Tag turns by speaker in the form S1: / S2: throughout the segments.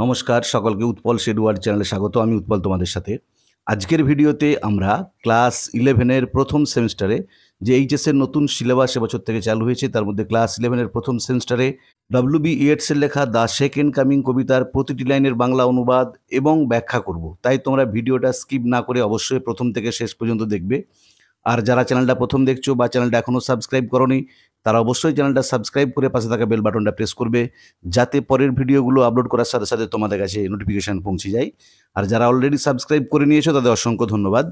S1: নমস্কার সকলকে উৎপল শেডওয়ার্ড চ্যানেলে স্বাগত। আমি উৎপল তোমাদের সাথে। আজকের ভিডিওতে আমরা ক্লাস 11-এর প্রথম সেমিস্টারে যে এইচএসের নতুন সিলেবাস এবছর থেকে চালু হয়েছে তার মধ্যে ক্লাস 11-এর প্রথম সেমিস্টারে ডব্লিউ.বি. ইয়েটসের লেখা দ্য সেকেন্ড কামিং কবিতার প্রতিটি লাইনের বাংলা অনুবাদ এবং ব্যাখ্যা করব। তাই তোমরা ভিডিওটা স্কিপ না করে অবশ্যই প্রথম থেকে শেষ পর্যন্ত দেখবে। আর যারা চ্যানেলটা প্রথম দেখছো বা চ্যানেলটা এখনও সাবস্ক্রাইব করোনি তারা অবশ্যই চ্যানেলটা সাবস্ক্রাইব করে পাশে থাকা বেল বাটনটা প্রেস করবে, যাতে পরের ভিডিওগুলো আপলোড করার সাথে সাথে তোমাদের কাছে নোটিফিকেশান পৌঁছে যায়। আর যারা অলরেডি সাবস্ক্রাইব করে নিয়েছো তাদের অসংখ্য ধন্যবাদ।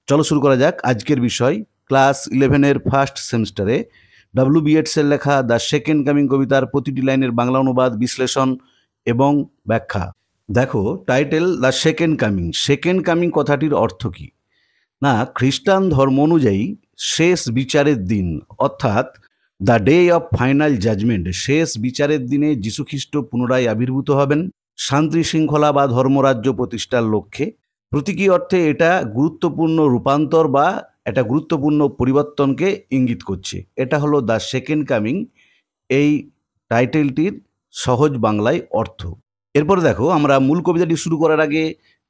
S1: চলো শুরু করা যাক আজকের বিষয়। ক্লাস 11-এর ফার্স্ট সেমিস্টারে ডব্লিউ.বি. ইয়েটসের লেখা দ্য সেকেন্ড কামিং কবিতার প্রতিটি লাইনের বাংলা অনুবাদ, বিশ্লেষণ এবং ব্যাখ্যা। দেখো title the second coming. Second coming কথাটির অর্থ কী না, খ্রিস্টান ধর্ম অনুযায়ী শেষ বিচারের দিন অর্থাৎ the day of final judgement, শেষ বিচারের দিনে যীশুখ্রিস্ট পুনরায় আবির্ভূত হবেন শান্তি শৃঙ্খলা বা ধর্মরাজ্য প্রতিষ্ঠার লক্ষ্যে। প্রতীকী অর্থে এটা গুরুত্বপূর্ণ রূপান্তর বা একটা গুরুত্বপূর্ণ পরিবর্তনকে ইঙ্গিত করছে। এটা হলো দ্য সেকেন্ড কামিং, এই টাইটেলটির সহজ বাংলায় অর্থ। এরপর দেখো আমরা মূল কবিতাটি শুরু করার আগে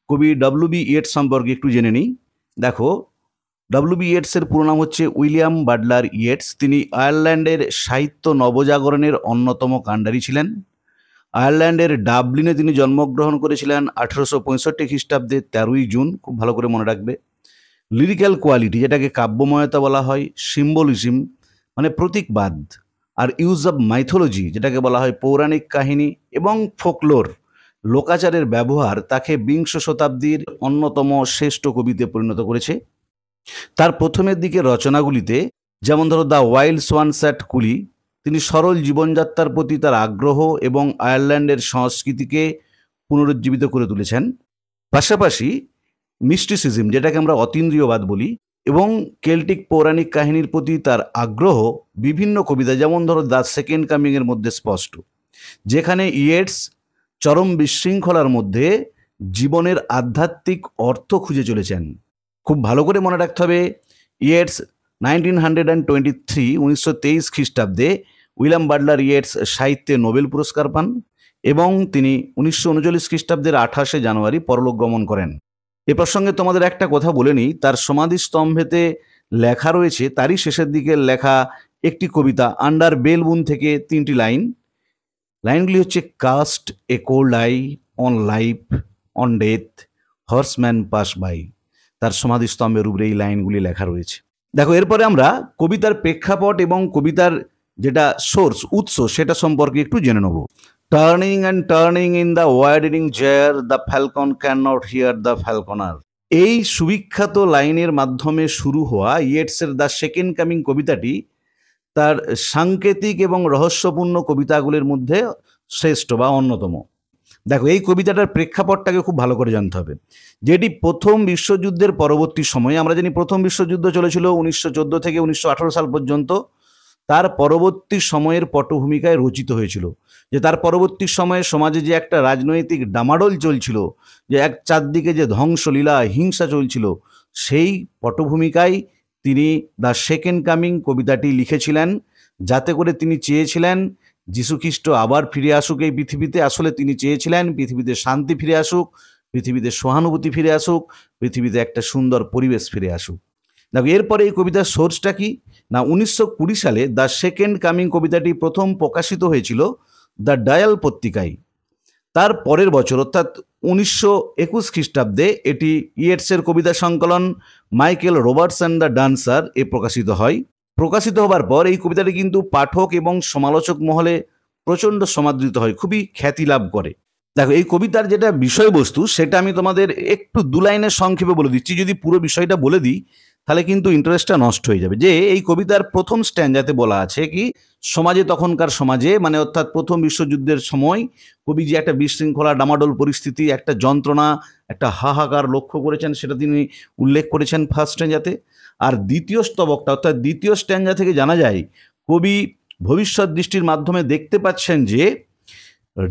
S1: কবি ডব্লিউ.বি. ইয়েটস সম্পর্কে একটু জেনে নিই। দেখো ডব্লিউ.বি. ইয়েটসের পুরো নাম হচ্ছে উইলিয়াম বাটলার ইয়েটস। তিনি আয়ারল্যান্ডের সাহিত্য নবজাগরণের অন্যতম কাণ্ডারি ছিলেন। আয়ারল্যান্ডের ডাবলিনে তিনি জন্মগ্রহণ করেছিলেন 1865 খ্রিস্টাব্দে 13ই জুন। খুব ভালো করে মনে রাখবে। লিরিক্যাল কোয়ালিটি, যেটাকে কাব্যময়তা বলা হয়, সিম্বলিজম মানে প্রতীকবাদ, আর ইউজ অব মাইথোলজি, যেটাকে বলা হয় পৌরাণিক কাহিনী, এবং ফোকলোর লোকাচারের ব্যবহার তাকে বিংশ শতাব্দীর অন্যতম শ্রেষ্ঠ কবিতে পরিণত করেছে। তার প্রথমের দিকে রচনাগুলিতে যেমন ধরো দ্য ওয়াইল্ড সোয়ানস অ্যাট কুলি, তিনি সরল জীবনযাত্রার প্রতি তার আগ্রহ এবং আয়ারল্যান্ডের সংস্কৃতিকে পুনরুজ্জীবিত করে তুলেছেন। পাশাপাশি মিস্টিসিজম, যেটাকে আমরা অতীন্দ্রিয়বাদ বলি, এবং কেল্টিক পৌরাণিক কাহিনীর প্রতি তার আগ্রহ বিভিন্ন কবিতা যেমন ধরো দ্য সেকেন্ড কামিংয়ের মধ্যে স্পষ্ট, যেখানে ইয়েটস চরম বিশৃঙ্খলার মধ্যে জীবনের আধ্যাত্মিক অর্থ খুঁজে চলেছেন। খুব ভালো করে মনে রাখতে হবে, ইয়েটস 1923 খ্রিস্টাব্দে উইলিয়াম বাটলার ইয়েটস সাহিত্যে নোবেল পুরস্কার পান এবং তিনি 1939 খ্রিস্টাব্দের 28 জানুয়ারি পরলোক গমন করেন। এ প্রসঙ্গে তোমাদের একটা কথা বলে নিই, তার সমাধিস্তম্ভেতে লেখা রয়েছে তারই শেষের দিকে লেখা একটি কবিতা আন্ডার বেল বুন থেকে 3টি লাইনগুলি হচ্ছে cast a cold eye on life on death horseman pass by. তার সমাধিস্তম্ভের উপরে এই লাইনগুলি লেখা রয়েছে। দেখো এরপরে আমরা কবিতার প্রেক্ষাপট এবং কবিতার যেটা সোর্স, উৎস, সেটা সম্পর্কে একটু জেনে নেব। Turning and turning in the widening chair the Falcon can not here the ফ্যালকনার, এই সুবিখ্যাত লাইনের মাধ্যমে শুরু হওয়া ইয়েটসের দ্য সেকেন্ড কামিং কবিতাটি তার সাংকেতিক এবং রহস্যপূর্ণ কবিতাগুলির মধ্যে শ্রেষ্ঠ বা অন্যতম। দেখো এই কবিতাটার প্রেক্ষাপটটাকে খুব ভালো করে জানতে হবে, যেটি প্রথম বিশ্বযুদ্ধের পরবর্তী সময়ে, আমরা জানি প্রথম বিশ্বযুদ্ধ চলেছিল 1914 থেকে 1918 সাল পর্যন্ত, তার পরবর্তী সময়ের পটভূমিকায় রচিত হয়েছিল। যে তার পরবর্তী সময়ে সমাজে যে একটা রাজনৈতিক ডামাডোল চলছিল, যে এক চারদিকে যে ধ্বংসলীলা হিংসা চলছিল, সেই পটভূমিকায় তিনি দ্য সেকেন্ড কামিং কবিতাটি লিখেছিলেন, যাতে করে তিনি চেয়েছিলেন যীশুখ্রিস্ট আবার ফিরে আসুক এই পৃথিবীতে। আসলে তিনি চেয়েছিলেন পৃথিবীতে শান্তি ফিরে আসুক, পৃথিবীতে সহানুভূতি ফিরে আসুক, পৃথিবীতে একটা সুন্দর পরিবেশ ফিরে আসুক। দেখো এরপরে এই কবিতার সোর্সটা কি না, 1920 সালে দ্য সেকেন্ড কামিং কবিতাটি প্রথম প্রকাশিত হয়েছিল দ্য ডায়াল পত্রিকায়। তার পরের বছর অর্থাৎ 1921 খ্রিস্টাব্দে এটি ইয়েটসের কবিতা সংকলন Michael Roberts and the dancer এ প্রকাশিত হয়। প্রকাশিত হবার পর এই কবিতাটি কিন্তু পাঠক এবং সমালোচক মহলে প্রচণ্ড সমাদৃত হয়, খুবই খ্যাতি লাভ করে। দেখো এই কবিতার যেটা বিষয়বস্তু সেটা আমি তোমাদের একটু 2 লাইনের সংক্ষেপে বলে দিচ্ছি। যদি পুরো বিষয়টা বলে দিই তাহলে কিন্তু ইন্টারেস্টটা নষ্ট হয়ে যাবে। যে এই কবিতার প্রথম স্ট্যান্জাতে বলা আছে কি, সমাজে, তখনকার সমাজে মানে অর্থাৎ প্রথম বিশ্বযুদ্ধের সময় কবি যে একটা বিশৃঙ্খলা ডামাডোল পরিস্থিতি, একটা যন্ত্রণা, একটা হাহাকার লক্ষ্য করেছেন, সেটা তিনি উল্লেখ করেছেন ফার্স্ট স্ট্যান্জাতে। আর দ্বিতীয় স্তবকটা অর্থাৎ দ্বিতীয় স্ট্যান্জা থেকে জানা যায় কবি ভবিষ্যৎ দৃষ্টির মাধ্যমে দেখতে পাচ্ছেন যে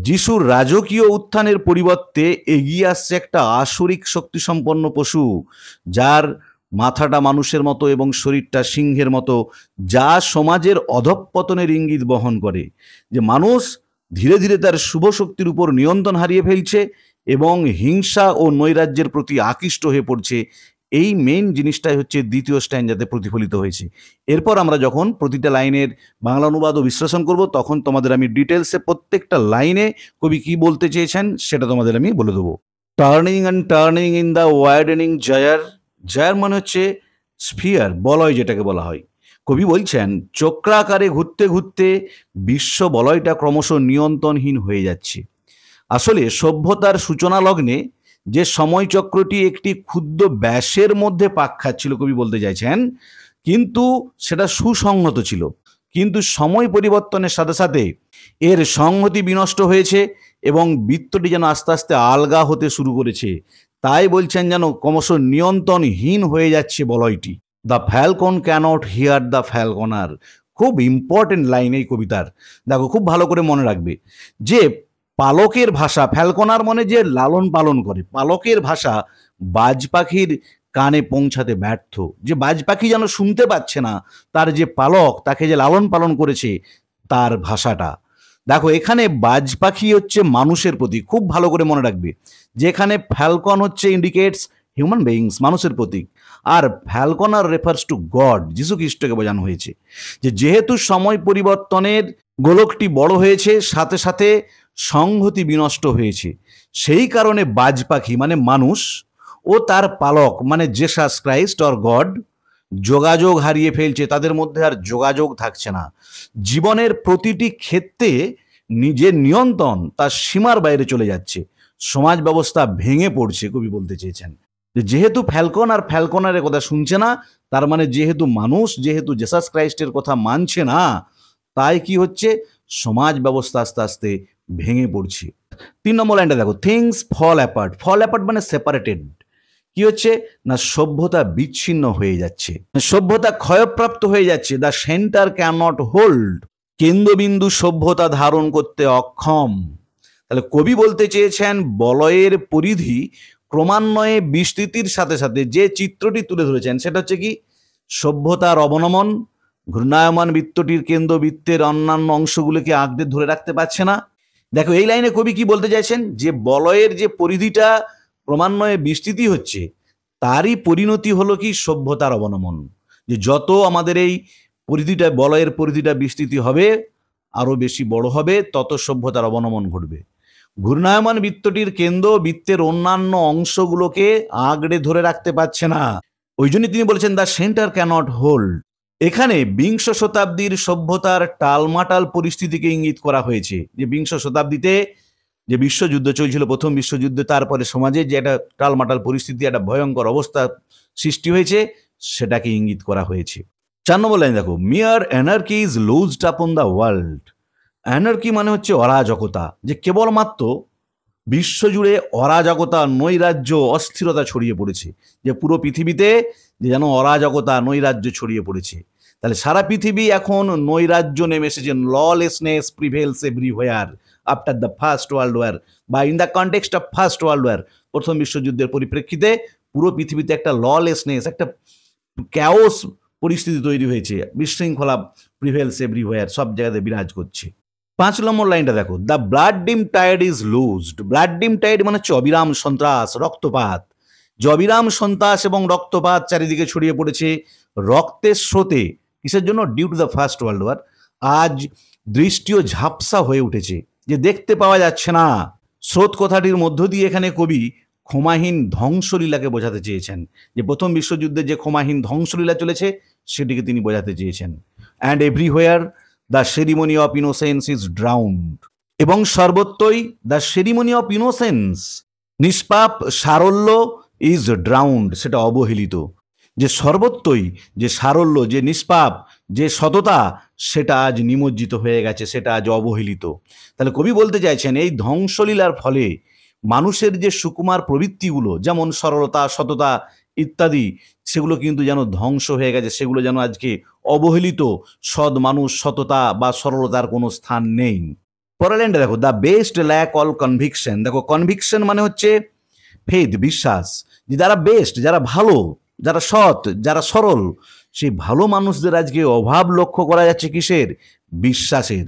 S1: যিশুর রাজকীয় উত্থানের পরিবর্তে এগিয়ে আসছে একটা আসরিক শক্তিসম্পন্ন পশু, যার মাথাটা মানুষের মতো এবং শরীরটা সিংহের মতো, যা সমাজের অধঃপতনের ইঙ্গিত বহন করে। যে মানুষ ধীরে ধীরে তার শুভ শক্তির উপর নিয়ন্ত্রণ হারিয়ে ফেলছে এবং হিংসা ও নৈরাজ্যের প্রতি আকৃষ্ট হয়ে পড়ছে। এই মেইন জিনিসটাই হচ্ছে দ্বিতীয় স্ট্যান্ডাতে প্রতিফলিত হয়েছে। এরপর আমরা যখন প্রতিটা লাইনের বাংলা অনুবাদ ও বিশ্লেষণ করব, তখন তোমাদের আমি ডিটেলসে প্রত্যেকটা লাইনে কবি কি বলতে চেয়েছেন সেটা তোমাদের আমি বলে দেবো। Turning and turning in the widening gyre. Gyre মানে হচ্ছে স্ফিয়ার, বলয় যেটাকে বলা হয়। কবি বলছেন চক্রাকারে ঘুরতে ঘুরতে বিশ্ব বলয়টা ক্রমশ নিয়ন্ত্রণহীন হয়ে যাচ্ছে। আসলে সভ্যতার সূচনা লগ্নে যে সময়চক্রটি একটি ক্ষুদ্র ব্যাসের মধ্যে পাক খাচ্ছিল, কবি বলতে চাইছেন, কিন্তু সেটা সুসংহত ছিল। কিন্তু সময় পরিবর্তনের সাথে সাথে এর সংহতি বিনষ্ট হয়েছে এবং বৃত্তটি যেন আস্তে আস্তে আলগা হতে শুরু করেছে। তাই বলছেন যেন ক্রমশ নিয়ন্ত্রণহীন হয়ে যাচ্ছে বলয়টি। The falcon cannot hear the falconer. খুব ইম্পর্টেন্ট লাইন এই কবিতার। দেখো, খুব ভালো করে মনে রাখবে যে পালকের ভাষা, ফ্যালকনার মানে যে লালন পালন করে, পালকের ভাষা বাজ পাখির কানে পৌঁছাতে ব্যর্থ। যে বাজ পাখি যেন শুনতে পাচ্ছে না তার যে পালক তাকে যে লালন পালন করেছে তার ভাষাটা। দেখো, এখানে বাজ পাখি হচ্ছে মানুষের প্রতীক, খুব ভালো করে মনে রাখবে। যেখানে ফ্যালকন হচ্ছে ইন্ডিকেটস হিউম্যান বিইংস, মানুষের প্রতীক, আর ফ্যালকনার রেফার্স টু গড, যিশু খ্রিস্টকে বোঝানো হয়েছে। যে যেহেতু সময় পরিবর্তনের গোলকটি বড় হয়েছে, সাথে সাথে সংহতি বিনষ্ট হয়েছে, সেই কারণে বাজ পাখি মানে মানুষ ও তার পালক মানে জেসাস ক্রাইস্ট অর গড যোগাযোগ হারিয়ে ফেলছে। তাদের মধ্যে আর যোগাযোগ থাকছে না। জীবনের প্রতিটি ক্ষেত্রে নিজের নিয়ন্ত্রণ তার সীমার বাইরে চলে যাচ্ছে। সমাজ ব্যবস্থা ভেঙে পড়ছে, কবি বলতে চেয়েছেন। যেহেতু ফ্যালকন আর ফ্যালকনারের কথা শুনছে না, তার মানে যেহেতু মানুষ, যেহেতু জেসাস ক্রাইস্টের কথা মানছে না, তাই কি হচ্ছে, সমাজ ব্যবস্থা আস্তে আস্তে ভেঙে পড়ছে। 3 নম্বর লাইনটা দেখো, things fall apart. Fall apart মানে সেপারেটেড। কি হচ্ছে না, সভ্যতা বিচ্ছিন্ন হয়ে যাচ্ছে, সভ্যতা ক্ষয়প্রাপ্ত হয়ে যাচ্ছে। The centre can not hold. কেন্দ্রবিন্দু সভ্যতা ধারণ করতে অক্ষম। তাহলে কবি বলতে চেয়েছেন বলয়ের পরিধি ক্রমান্বয়ে বিস্তৃতির সাথে সাথে যে চিত্রটি তুলে ধরেছেন সেটা হচ্ছে কি, সভ্যতার অবনমন। ঘূর্ণায়মান বৃত্তটির কেন্দ্রবৃত্তের অন্যান্য অংশগুলোকে আঁকড়ে ধরে রাখতে পারছে না। দেখো, এই লাইনে কবি কি বলতে চাইছেন, যে বলয়ের যে পরিধিটা ক্রমান্বয়ে বিস্তৃতি হচ্ছে, তারই পরিণতি হলো কি সভ্যতার অবনমন। যে যত আমাদের এই পরিধিটা, বলয়ের পরিধিটা বিস্তৃতি হবে, আরো বেশি বড় হবে, তত সভ্যতার অবনমন ঘটবে। ঘূর্ণায়মান বৃত্তটির কেন্দ্র বৃত্তের অন্যান্য অংশগুলোকে আঁকড়ে ধরে রাখতে পারছে না। ওই জন্য তিনি বলেছেন দ্য সেন্টার ক্যানট হোল্ড। এখানে বিংশ শতাব্দীর সভ্যতার টালমাটাল পরিস্থিতিকে ইঙ্গিত করা হয়েছে। যে বিংশ শতাব্দীতে যে বিশ্বযুদ্ধ চলছিল, প্রথম বিশ্বযুদ্ধে, তারপরে সমাজে যে একটা টালমাটাল পরিস্থিতি, একটা ভয়ঙ্কর অবস্থা সৃষ্টি হয়েছে, সেটাকে ইঙ্গিত করা হয়েছে। 4 নম্বর লাইন দেখো, মিয়ার anarchy is লুজড upon the world. Anarchy মানে হচ্ছে অরাজকতা। যে কেবলমাত্র বিশ্বজুড়ে অরাজকতা, নৈরাজ্য, অস্থিরতা ছড়িয়ে পড়েছে। যে পুরো পৃথিবীতে যে যেন অরাজকতা, নৈরাজ্য ছড়িয়ে পড়েছে। তাহলে সারা পৃথিবী এখন নৈরাজ্য নেমে এসেছে। Lawlessness prevails everywhere after the First World War, বা in the context of First World War. প্রথম বিশ্বযুদ্ধের পরিপ্রেক্ষিতে পুরো পৃথিবীতে একটা ললেসনেস, একটা ক্যাওস পরিস্থিতি তৈরি হয়েছে। বিশৃঙ্খলা প্রিভেলস এভরিওয়্যার, সব জায়গাতে বিরাজ করছে। 5 নম্বর লাইনটা দেখো, দ্য ব্লাড ডিম টাইড ইজ লুজড। ব্লাড ডিম টাইড মানে হচ্ছে অবিরাম সন্ত্রাস, রক্তপাত। যে অবিরাম সন্ত্রাস এবং রক্তপাত চারিদিকে ছড়িয়ে পড়েছে রক্তের স্রোতে। কিসের জন্য? Due to the First World War. আজ দৃষ্টিও ঝাপসা হয়ে উঠেছে, যে দেখতে পাওয়া যাচ্ছে না। স্রোত কথাটির মধ্য দিয়ে এখানে কবি ক্ষমাহীন ধ্বংসলীলাকে বোঝাতে চেয়েছেন। যে প্রথম বিশ্বযুদ্ধে যে ক্ষমাহীন ধ্বংসলীলা চলেছে, সেটিকে তিনি বোঝাতে চেয়েছেন। And everywhere the ceremony of innocence is drowned. এবং সর্বত্রই দ্য সেরিমনি অফ ইনোসেন্স, নিষ্পাপ সারল্য, ইজ ড্রাউন্ড, সেটা অবহেলিত। যে সর্বত্রই যে সারল্য, যে নিষ্পাপ, যে সততা, সেটা আজ নিমজ্জিত হয়ে গেছে, সেটা আজ অবহেলিত। তাহলে কবি বলতে চাইছেন এই ধ্বংসলীলার ফলে মানুষের যে সুকুমার প্রবৃত্তিগুলো, যেমন সরলতা, সততা ইত্যাদি, সেগুলো কিন্তু যেন ধ্বংস হয়ে গেছে, সেগুলো যেন আজকে অবহেলিত। সৎ মানুষ, সততা বা সরলতার কোনো স্থান নেই। পরের লাইনটা দেখো, the best lack all conviction. দেখো, কনভিকশন মানে হচ্ছে ফেথ, বিশ্বাস। যে যারা বেস্ট, যারা ভালো, যারা সৎ, যারা সরল, সেই ভালো মানুষদের আজকে অভাব লক্ষ্য করা যাচ্ছে কিসের? বিশ্বাসের।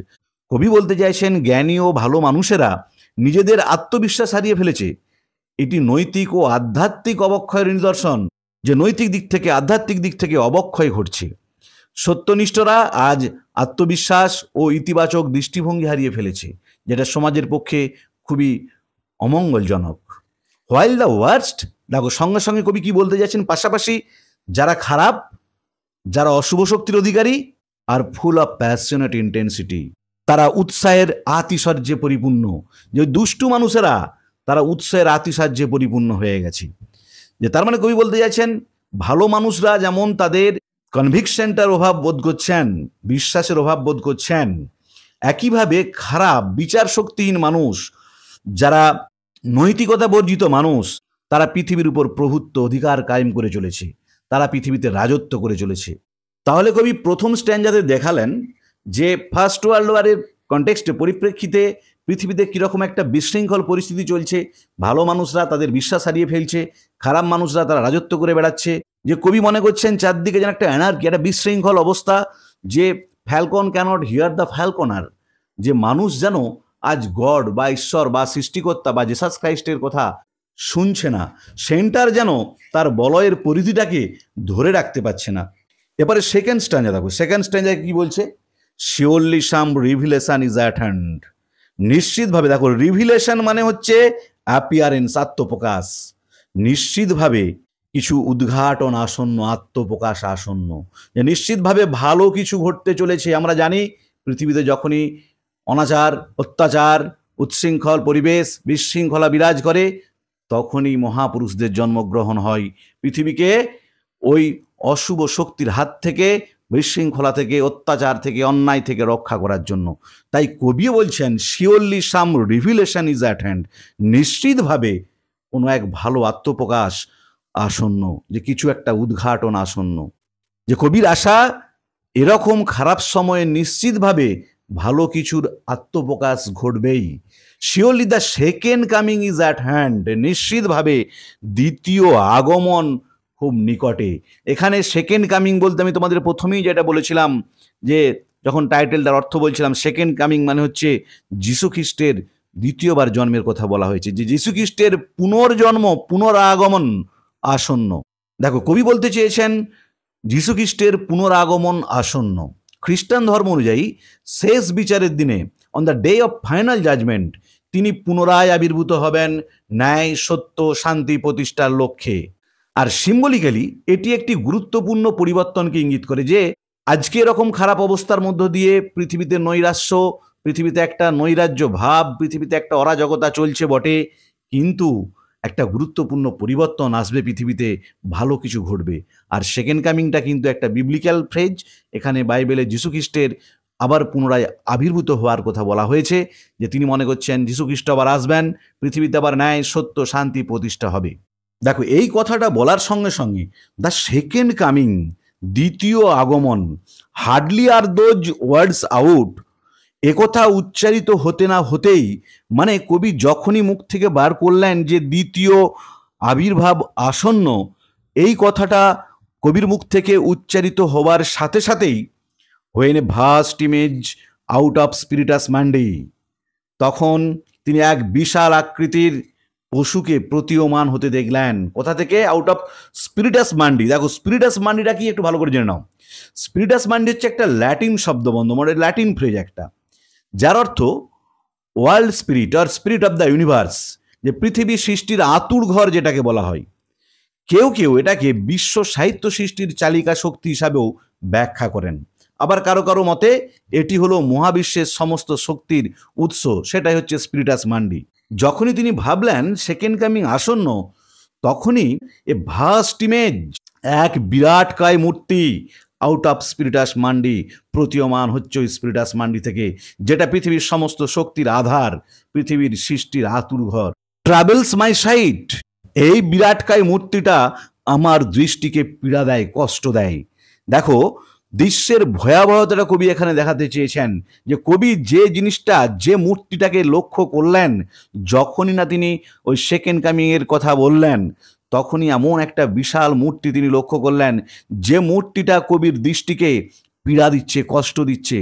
S1: কবি বলতে চাইছেন জ্ঞানী ও ভালো মানুষেরা নিজেদের আত্মবিশ্বাস হারিয়ে ফেলেছে। এটি নৈতিক ও আধ্যাত্মিক অবক্ষয়ের নিদর্শন, যে নৈতিক দিক থেকে আধ্যাত্মিক দিক থেকে অবক্ষয় ঘটছে। সত্যনিষ্ঠরা আজ আত্মবিশ্বাস ও ইতিবাচক দৃষ্টিভঙ্গি হারিয়ে ফেলেছে, যেটা সমাজের পক্ষে খুবই অমঙ্গলজনক। হোয়াইল দ্য ওয়ার্স্ট, দেখো সঙ্গে সঙ্গে কবি কি বলতে যাচ্ছেন, পাশাপাশি যারা খারাপ, যারা অশুভ শক্তির অধিকারী আর ফুল অফ প্যাশনেট ইন্টেন্সিটি, তারা উৎসাহের আতিশয্যে পরিপূর্ণ। যে দুষ্টু মানুষেরা তারা উৎসাহের আতিশয্যে পরিপূর্ণ হয়ে গেছে। যে তার মানে কবি বলতে যাচ্ছেন ভালো মানুষরা যেমন তাদের কনভিকশনটার অভাব বোধ করছেন, বিশ্বাসের অভাব বোধ করছেন, একইভাবে খারাপ বিচার শক্তিহীন মানুষ, যারা নৈতিকতা বর্জিত মানুষ, তারা পৃথিবীর উপর প্রভুত্ব অধিকার কায়েম করে চলেছে, তারা পৃথিবীতে রাজত্ব করে চলেছে। তাহলে কবি প্রথম স্ট্যান্জাতে দেখালেন যে ফার্স্ট ওয়ার্ল্ড ওয়ারের কনটেক্সটে, পরিপ্রেক্ষিতে পৃথিবীতে কীরকম একটা বিশৃঙ্খল পরিস্থিতি চলছে। ভালো মানুষরা তাদের বিশ্বাস হারিয়ে ফেলছে, খারাপ মানুষরা তারা রাজত্ব করে বেড়াচ্ছে। যে কবি মনে করছেন চারদিকে যেন একটা অ্যানার্কি, একটা বিশৃঙ্খল অবস্থা, যে falcon cannot hear the falconer, যে মানুষ যেন আজ গড বা ঈশ্বর বা সৃষ্টিকর্তা বা জেসাস ক্রাইস্টের কথা শুনছে না, সেন্টার যেন তার বলয়ের পরিধিটাকে ধরে রাখতে পারছে না। এবারে সেকেন্ড স্ট্যান্জা দেখো, সেকেন্ড স্ট্যান্জায় কি বলছে, surely some revelation is at hand. নিশ্চিতভাবে, দেখো রিভিলেশন মানে হচ্ছে অ্যাপিয়ারেন্স, আত্মপ্রকাশ। নিশ্চিতভাবে কিছু উদ্ঘাটন আসন্ন, আত্মপ্রকাশ আসন্ন, যে নিশ্চিতভাবে ভালো কিছু ঘটতে চলেছে। আমরা জানি পৃথিবীতে যখনই অনাচার, অত্যাচার, উচ্ছৃঙ্খল পরিবেশ, বিশৃঙ্খলা বিরাজ করে, তখনই মহাপুরুষদের জন্মগ্রহণ হয় পৃথিবীকে ওই অশুভ শক্তির হাত থেকে, বিশৃঙ্খলা থেকে, অত্যাচার থেকে, অন্যায় থেকে রক্ষা করার জন্য। তাই কবিও বলছেন surely some revelation is at hand, নিশ্চিতভাবে কোনো এক ভালো আত্মপ্রকাশ আসন্ন, যে কিছু একটা উদ্ঘাটন আসন্ন। যে কবির আশা এরকম খারাপ সময়ে নিশ্চিতভাবে ভালো কিছুর আত্মপ্রকাশ ঘটবেই। Surely the second coming is at hand, নিশ্চিতভাবে দ্বিতীয় আগমন খুব নিকটে। এখানে সেকেন্ড কামিং বলতে আমি তোমাদের প্রথমেই যেটা বলেছিলাম, যে যখন টাইটেলটার অর্থ বলছিলাম, সেকেন্ড কামিং মানে হচ্ছে যীশু খ্রিস্টের দ্বিতীয়বার জন্মের কথা বলা হয়েছে, যে যীশু খ্রিস্টের পুনর্জন্ম, পুনরাগমন আসন্ন। দেখো কবি বলতে চেয়েছেন যীশু খ্রিস্টের পুনরাগমন আসন্ন। খ্রিস্টান ধর্ম অনুযায়ী শেষ বিচারের দিনে, on the day of final judgement, তিনি পুনরায় আবির্ভূত হবেন ন্যায়, সত্য, শান্তি প্রতিষ্ঠার লক্ষ্যে। আর সিম্বলিক্যালি এটি একটি গুরুত্বপূর্ণ পরিবর্তনকে ইঙ্গিত করে, যে আজকে এরকম খারাপ অবস্থার মধ্য দিয়ে পৃথিবীতে নৈরাশ্য, পৃথিবীতে একটা নৈরাজ্য ভাব, পৃথিবীতে একটা অরাজকতা চলছে বটে, কিন্তু একটা গুরুত্বপূর্ণ পরিবর্তন আসবে পৃথিবীতে, ভালো কিছু ঘটবে। আর সেকেন্ড কামিংটা কিন্তু একটা বিবলিক্যাল ফ্রেজ, এখানে বাইবেলে যীশুখ্রিস্টের আবার পুনরায় আবির্ভূত হওয়ার কথা বলা হয়েছে, যে তিনি মনে করছেন যীশুখ্রিস্ট আবার আসবেন, পৃথিবীতে আবার ন্যায়, সত্য, শান্তি প্রতিষ্ঠা হবে। দেখো এই কথাটা বলার সঙ্গে সঙ্গে দ্য সেকেন্ড কামিং, দ্বিতীয় আগমন, hardly are those words out, একথা উচ্চারিত হতে না হতেই, মানে কবি যখনই মুখ থেকে বার করলেন যে দ্বিতীয় আবির্ভাব আসন্ন, এই কথাটা কবির মুখ থেকে উচ্চারিত হবার সাথে সাথেই, when a vast image out of স্পিরিটাস mandi, তখন তিনি এক বিশাল আকৃতির পশুকে প্রতীয়মান হতে দেখলেন। কোথা থেকে? Out of স্পিরিটাস mandi. দেখো স্পিরিটাস মান্ডিটা কি একটু ভালো করে জেনে নাও। স্পিরিটাস মান্ডি হচ্ছে একটা ল্যাটিন শব্দবন্ধ, মানে ল্যাটিন ফ্রেজ একটা, যার অর্থ ওয়ার্ল্ড স্পিরিট আর স্পিরিট অফ দ্য ইউনিভার্স, যে পৃথিবী সৃষ্টির আতুর ঘর যেটাকে বলা হয়। কেউ কেউ এটাকে বিশ্ব সাহিত্য সৃষ্টির চালিকা শক্তি হিসাবেও ব্যাখ্যা করেন। আবার কারো কারো মতে এটি হলো মহাবিশ্বের সমস্ত শক্তির উৎস, সেটাই হচ্ছে স্পিরিটাস মান্ডি। যখনই তিনি ভাবলেন সেকেন্ড কামিং আসন্ন, তখনই এ ভাস্ট ইমেজ, এক বিরাটকায় মূর্তি আউট অফ স্পিরিটাস মান্ডি প্রতীয়মান হচ্ছে ওই স্পিরিটাস মান্ডি থেকে, যেটা পৃথিবীর সমস্ত শক্তির আধার, পৃথিবীর সৃষ্টির আতুর ঘর। ট্রাভেলস মাই সাইট, এই বিরাটকায় মূর্তিটা আমার দৃষ্টিকে পীড়া দেয়, কষ্ট দেয়। দেখো দৃশ্যের ভয়াবহতাটা কবি এখানে দেখাতে চেয়েছেন, যে কবি যে জিনিসটা, যে মূর্তিটাকে লক্ষ্য করলেন, যখনই না তিনি ওই সেকেন্ড কামিং এর কথা বললেন, তখনই এমন একটা বিশাল মূর্তি তিনি লক্ষ্য করলেন, যে মূর্তিটা কবির দৃষ্টিকে পীড়া দিচ্ছে, কষ্ট দিচ্ছে।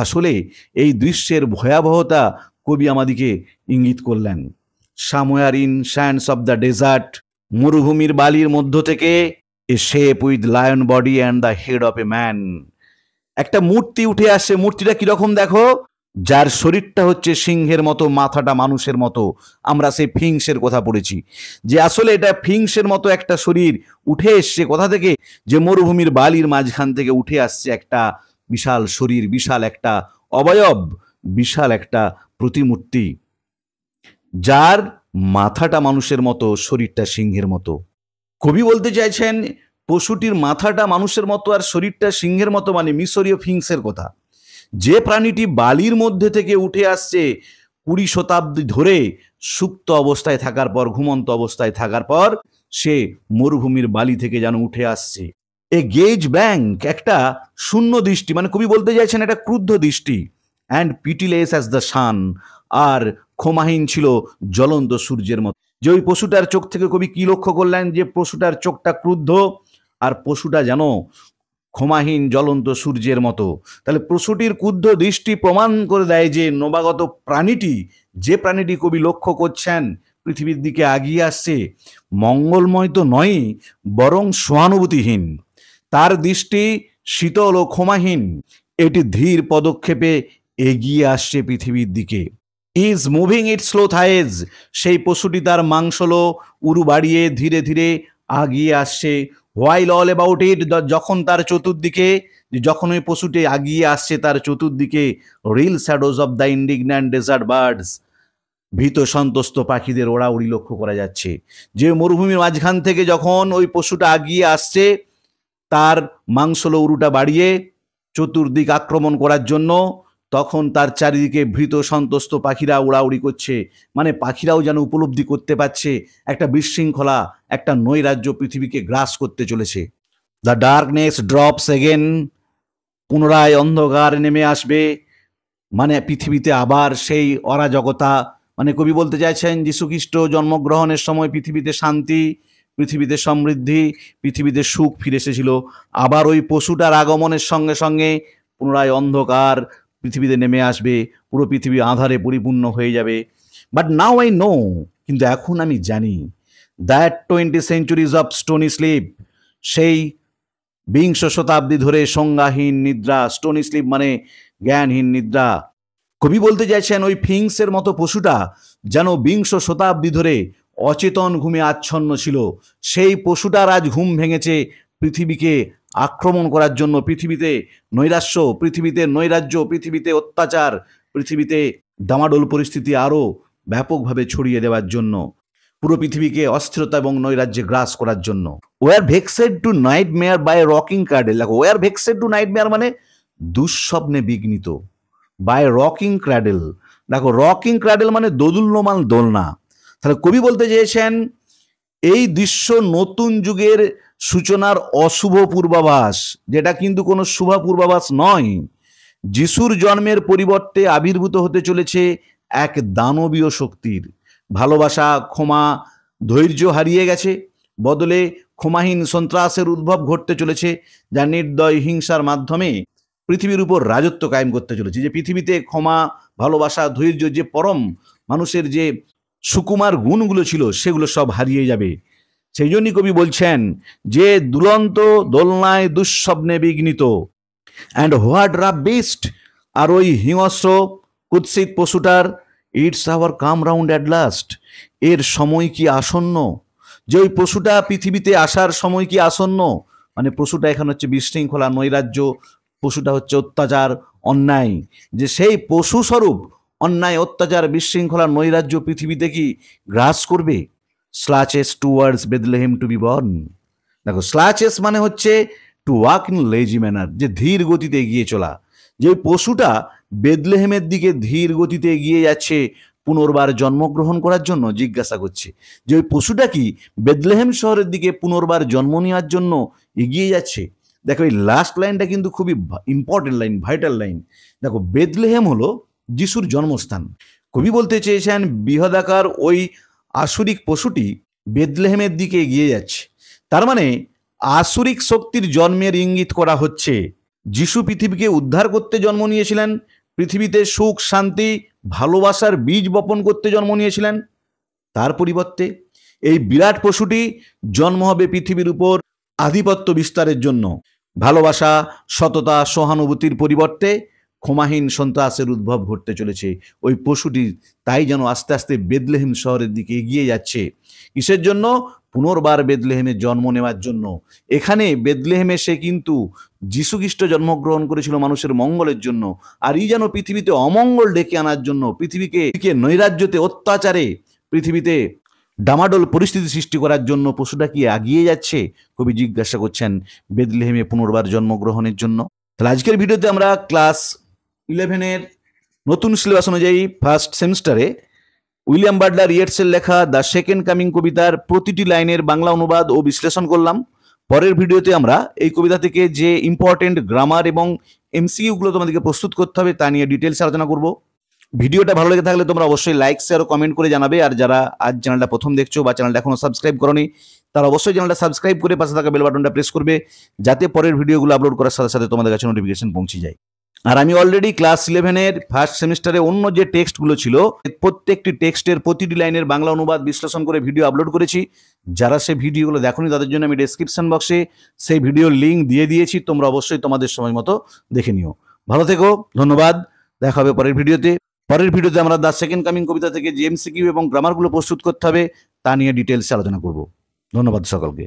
S1: আসলে এই দৃশ্যের ভয়াবহতা কবি আমাদিকে ইঙ্গিত করলেন। Somewhere in sands of the desert, মরুভূমির বালির মধ্য থেকে a shape with lion body and the head of a man, একটা মূর্তি উঠে আসছে। মূর্তিটা কিরকম দেখো, যার শরীরটা হচ্ছে সিংহের মতো, মাথাটা মানুষের মতো। আমরা সেই ফিংসের কথা পড়েছি যে আসলে এটা ফিংসের মতো একটা শরীর উঠে এসছে কোথা থেকে, যে মরুভূমির বালির মাঝখান থেকে উঠে আসছে একটা বিশাল শরীর, বিশাল একটা অবয়ব, বিশাল একটা প্রতিমূর্তি, যার মাথাটা মানুষের মতো, শরীরটা সিংহের মতো। কবি বলতে চাইছেন পশুটির মাথাটা মানুষের মতো আর শরীরটা সিংহের মতো, মানে মিশরীয় ফিংসের কথা। যে প্রাণীটি বালির মধ্যে থেকে উঠে আসছে 20 শতাব্দী ধরে সুপ্ত অবস্থায় থাকার পর, ঘুমন্ত অবস্থায় থাকার পর সে মরুভূমির বালি থেকে যেন উঠে আসছে। এ গেজ ব্যাংক, একটা শূন্য দৃষ্টি, মানে কবি বলতে চাইছেন একটা ক্রুদ্ধ দৃষ্টি। অ্যান্ড পিটিলেস অ্যাজ দ্য সান, আর ক্ষমাহীন ছিল জ্বলন্ত সূর্যের মতো। যে ওই পশুটার চোখ থেকে কবি কি লক্ষ্য করলেন, যে পশুটার চোখটা ক্রুদ্ধ আর পশুটা যেন ক্ষমাহীন জ্বলন্ত সূর্যের মতো। তাহলে পশুটির ক্রুদ্ধ দৃষ্টি প্রমাণ করে দেয় যে নবাগত প্রাণীটি, যে প্রাণীটি কবি লক্ষ্য করছেন পৃথিবীর দিকে আগিয়ে আসছে, মঙ্গলময় তো নয়, বরং সহানুভূতিহীন। তার দৃষ্টি শীতল ও ক্ষমাহীন। এটি ধীর পদক্ষেপে এগিয়ে আসছে পৃথিবীর দিকে। Is moving it slow thighs, সেই পশুটি তার মাংসলো উরু বাড়িয়ে ধীরে ধীরে আগিয়ে আসছে। হোয়াইল অল অ্যাবাউট ইট, যখন তার চতুর্দিকে, যখন ওই পশুটি আগিয়ে আসছে তার চতুর্দিকে reel shadows of the indignant desert birds, ভীত সন্ত্রস্ত পাখিদের ওড়াউড়ি লক্ষ্য করা যাচ্ছে। যে মরুভূমির মাঝখান থেকে যখন ওই পশুটা আগিয়ে আসছে তার মাংসলো উরুটা বাড়িয়ে চতুর্দিক আক্রমণ করার জন্য, তখন তার চারিদিকে ভীত সন্ত্রস্ত পাখিরা উড়াউড়ি করছে। মানে পাখিরাও যেন উপলব্ধি করতে পারছে একটা বিশৃঙ্খলা, একটা নৈরাজ্য পৃথিবীকে গ্রাস করতে চলেছে। দ্য ডার্কনেস ড্রপস এগেন, পুনরায় অন্ধকার নেমে আসবে। মানে পৃথিবীতে আবার সেই অরাজকতা, মানে কবি বলতে চাইছেন যীশুখ্রিস্ট জন্মগ্রহণের সময় পৃথিবীতে শান্তি, পৃথিবীতে সমৃদ্ধি, পৃথিবীতে সুখ ফিরে এসেছিল। আবার ওই পশুটার আগমনের সঙ্গে সঙ্গে পুনরায় অন্ধকার পৃথিবীতে নেমে আসবে, পুরো পৃথিবী আঁধারে পরিপূর্ণ হয়ে যাবে। বাট নাও আই নো, কিন্তু এখন আমি জানি, that 20 centuries of stony sleep, সেই 20 শতাব্দী ধরে সংজ্ঞাহীন নিদ্রা, স্টোনি স্লিপ মানে জ্ঞানহীন নিদ্রা। কবি বলতে চাইছেন ওই ফিংসের মতো পশুটা যেন 20 শতাব্দী ধরে অচেতন ঘুমে আচ্ছন্ন ছিল। সেই পশুটার আজ ঘুম ভেঙেছে পৃথিবীকে আক্রমণ করার জন্য, পৃথিবীতে নৈরাশ্য, পৃথিবীতে নৈরাজ্য, পৃথিবীতে অত্যাচার, পৃথিবীতে ডামাডোল পরিস্থিতি আরও ব্যাপকভাবে ছড়িয়ে দেওয়ার জন্য, পুরো পৃথিবীকে অস্থিরতা এবং নৈরাজ্যে গ্রাস করার জন্য। Were vexed to nightmare by rocking cradle, দেখো were vexed to nightmare মানে দুঃস্বপ্নে বিঘ্নিত, বাই রকিং ক্র্যাডেল, দেখো রকিং ক্র্যাডেল মানে দোদুল্যমান দোলনা। তাহলে কবি বলতে চেয়েছেন এই দৃশ্য নতুন যুগের সূচনার অশুভ পূর্বাভাস, যেটা কিন্তু কোনো শুভ পূর্বাভাস নয়। যিশুর জন্মের পরিবর্তে আবির্ভূত হতে চলেছে এক দানবীয় শক্তির। ভালোবাসা, ক্ষমা, ধৈর্য হারিয়ে গেছে, বদলে ক্ষমাহীন সন্ত্রাসের উদ্ভব ঘটতে চলেছে, যা নির্দয় হিংসার মাধ্যমে পৃথিবীর উপর রাজত্ব কায়েম করতে চলেছে। যে পৃথিবীতে ক্ষমা, ভালোবাসা, ধৈর্য, যে পরম মানুষের যে সুকুমার গুণগুলো ছিল সেগুলো সব হারিয়ে যাবে। সেই জন্যই কবি বলছেন যে দুলন্ত দোলনায় দুঃস্বপ্নে বিঘ্নিত। অ্যান্ড হোয়াট রাফ বিস্ট, আর ওই হিংস্র কুৎসিত পশুটার, its hour come round at last, এর সময় কি আসন্ন। যে ওই পশুটা পৃথিবীতে আসার সময় কি আসন্ন, মানে পশুটা এখন হচ্ছে বিশৃঙ্খলা, নৈরাজ্য, পশুটা হচ্ছে অত্যাচার, অন্যায়। যে সেই পশু স্বরূপ অন্যায়, অত্যাচার, বিশৃঙ্খলা, নৈরাজ্য পৃথিবীতে কি গ্রাস করবে। Slouches towards Bethlehem to be born, দেখো স্লাচেস মানে হচ্ছে to walk in lazy manner, যে ধীর গতিতে এগিয়ে চলা। যে পশুটা বেথলেহেমের দিকে ধীর গতিতে এগিয়ে যাচ্ছে পুনর্বার জন্মগ্রহণ করার জন্য, জিজ্ঞাসা করছে যে ওই পশুটা কি বেথলেহেম শহরের দিকে পুনর্বার জন্ম নেওয়ার জন্য এগিয়ে যাচ্ছে। দেখো এই লাস্ট লাইনটা কিন্তু খুবই ইম্পর্টেন্ট লাইন, ভাইটাল লাইন। দেখো বেথলেহেম হলো যিশুর জন্মস্থান। কবি বলতে চেয়েছেন বৃহদাকার ওই আসুরিক পশুটি বেথলেহেমের দিকে এগিয়ে যাচ্ছে, তার মানে আসুরিক শক্তির জন্মের ইঙ্গিত করা হচ্ছে। যিশু পৃথিবীকে উদ্ধার করতে জন্ম নিয়েছিলেন, পৃথিবীতে সুখ শান্তি ভালোবাসার বীজ বপন করতে জন্ম নিয়েছিলেন। তার পরিবর্তে এই বিরাট পশুটি জন্ম হবে পৃথিবীর উপর আধিপত্য বিস্তারের জন্য। ভালোবাসা, সততা, সহানুভূতির পরিবর্তে ক্ষমাহীন সন্ত্রাসের উদ্ভব ঘটতে চলেছে ওই পশুটি। তাই যেন আস্তে আস্তে বেদলেহেম শহরের দিকে এগিয়ে যাচ্ছে। কিসের জন্য? পুনর্বার বেদলেহেমে জন্ম নেওয়ার জন্য। এখানে বেদলেহেমে সে কিন্তু যীশুখ্রিস্ট জন্মগ্রহণ করেছিল মানুষের মঙ্গলের জন্য, আর এই যেন পৃথিবীতে অমঙ্গল ডেকে আনার জন্য, পৃথিবীকে নৈরাজ্যতে, অত্যাচারে, পৃথিবীতে ডামাডোল পরিস্থিতি সৃষ্টি করার জন্য পশুটা কি এগিয়ে যাচ্ছে? কবি জিজ্ঞাসা করছেন বেদলেহেমে পুনর্বার জন্মগ্রহণের জন্য। তাহলে আজকের ভিডিওতে আমরা ক্লাস 11-এর নতুন সিলেবাস অনুযায়ী ফার্স্ট সেমিস্টারে উইলিয়াম বাটলার ইয়েটসের লেখা দ্য সেকেন্ড কামিং কবিতার প্রতিটি লাইনের বাংলা অনুবাদ ও বিশ্লেষণ করলাম। পরের ভিডিওতে আমরা এই কবিতা থেকে যে ইম্পর্টেন্ট গ্রামার এবং এমসিকিউগুলো তোমাদেরকে প্রস্তুত করতে হবে তা নিয়ে ডিটেলস আলোচনা করব। ভিডিওটা ভালো লেগে থাকলে তোমরা অবশ্যই লাইক, শেয়ার ও কমেন্ট করে জানাবে। আর যারা আজ চ্যানেলটা প্রথম দেখছো বা চ্যানেলটা এখনো সাবস্ক্রাইব করোনি, তারা অবশ্যই চ্যানেলটা সাবস্ক্রাইব করে পাশে থাকা বেল বাটনটা প্রেস করবে, যাতে পরের ভিডিওগুলো আপলোড করার সাথে সাথে তোমাদের কাছে নোটিফিকেশন পৌঁছে যায়। আর আমি অলরেডি ক্লাস 11-এর ফার্স্ট সেমিস্টারে অন্য যে টেক্সটগুলো ছিল, প্রত্যেকটি টেক্সটের প্রতিটি লাইনের বাংলা অনুবাদ বিশ্লেষণ করে ভিডিও আপলোড করেছি। যারা সেই ভিডিওগুলো দেখোনি তাদের জন্য আমি ডেসক্রিপশন বক্সে সেই ভিডিওর লিঙ্ক দিয়ে দিয়েছি, তোমরা অবশ্যই তোমাদের সময় মতো দেখে নিও। ভালো থেকো, ধন্যবাদ। দেখা হবে পরের ভিডিওতে। পরের ভিডিওতে আমরা দ্য সেকেন্ড কামিং কবিতা থেকে যে এমসিকিউ এবং গ্রামারগুলো প্রস্তুত করতে হবে তা নিয়ে ডিটেলসে আলোচনা করব। ধন্যবাদ সকলকে।